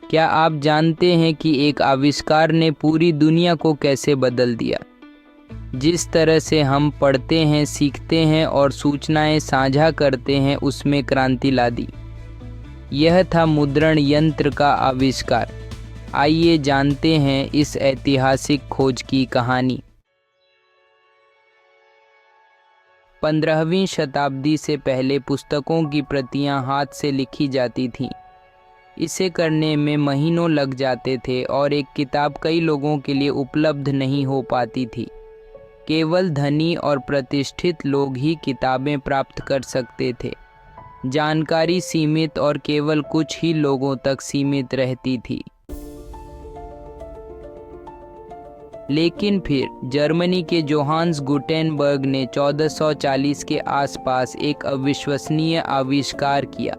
क्या आप जानते हैं कि एक आविष्कार ने पूरी दुनिया को कैसे बदल दिया? जिस तरह से हम पढ़ते हैं, सीखते हैं और सूचनाएं साझा करते हैं, उसमें क्रांति ला दी। यह था मुद्रण यंत्र का आविष्कार। आइए जानते हैं इस ऐतिहासिक खोज की कहानी। 15वीं शताब्दी से पहले पुस्तकों की प्रतियां हाथ से लिखी जाती थीं। इसे करने में महीनों लग जाते थे और एक किताब कई लोगों के लिए उपलब्ध नहीं हो पाती थी। केवल धनी और प्रतिष्ठित लोग ही किताबें प्राप्त कर सकते थे। जानकारी सीमित और केवल कुछ ही लोगों तक सीमित रहती थी। लेकिन फिर जर्मनी के जोहान्स गुटेनबर्ग ने 1440 के आसपास एक अविश्वसनीय आविष्कार किया,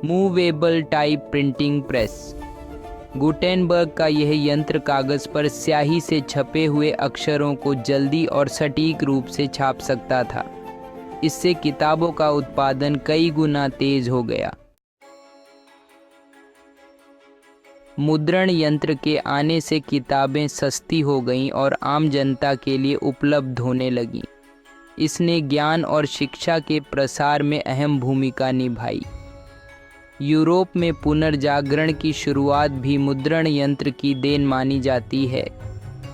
movable type printing press. Gutenberg का यह यंत्र कागज पर स्याही से छपे हुए अक्षरों को जल्दी और सटीक रूप से छाप सकता था। इससे किताबों का उत्पादन कई गुना तेज हो गया। मुद्रण यंत्र के आने से किताबें सस्ती हो गईं और आम जनता के लिए उपलब्ध होने लगीं। इसने ज्ञान और शिक्षा के प्रसार में अहम भूमिका निभाई। यूरोप में पुनर्जागरण की शुरुआत भी मुद्रण यंत्र की देन मानी जाती है,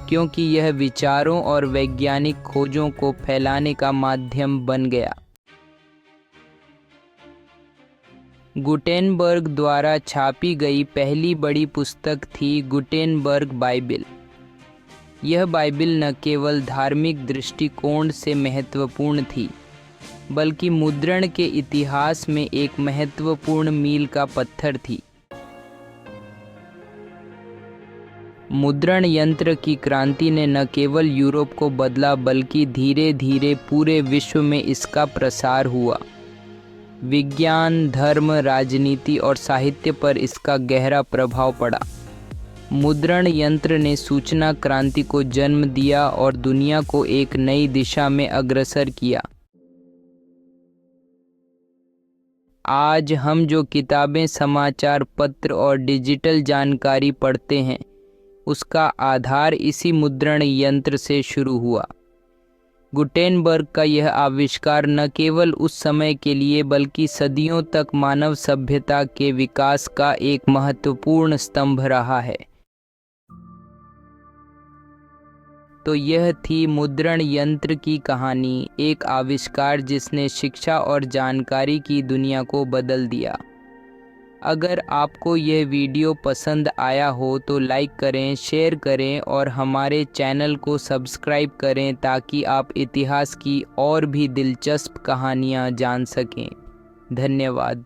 क्योंकि यह विचारों और वैज्ञानिक खोजों को फैलाने का माध्यम बन गया। गुटेनबर्ग द्वारा छापी गई पहली बड़ी पुस्तक थी गुटेनबर्ग बाइबिल। यह बाइबिल न केवल धार्मिक दृष्टिकोण से महत्वपूर्ण थी, बल्कि मुद्रण के इतिहास में एक महत्वपूर्ण मील का पत्थर थी। मुद्रण यंत्र की क्रांति ने न केवल यूरोप को बदला, बल्कि धीरे धीरे पूरे विश्व में इसका प्रसार हुआ। विज्ञान, धर्म, राजनीति और साहित्य पर इसका गहरा प्रभाव पड़ा। मुद्रण यंत्र ने सूचना क्रांति को जन्म दिया और दुनिया को एक नई दिशा में अग्रसर किया। आज हम जो किताबें, समाचार पत्र और डिजिटल जानकारी पढ़ते हैं, उसका आधार इसी मुद्रण यंत्र से शुरू हुआ। गुटेनबर्ग का यह आविष्कार न केवल उस समय के लिए, बल्कि सदियों तक मानव सभ्यता के विकास का एक महत्वपूर्ण स्तंभ रहा है। तो यह थी मुद्रण यंत्र की कहानी, एक आविष्कार जिसने शिक्षा और जानकारी की दुनिया को बदल दिया। अगर आपको यह वीडियो पसंद आया हो तो लाइक करें, शेयर करें और हमारे चैनल को सब्सक्राइब करें, ताकि आप इतिहास की और भी दिलचस्प कहानियाँ जान सकें। धन्यवाद।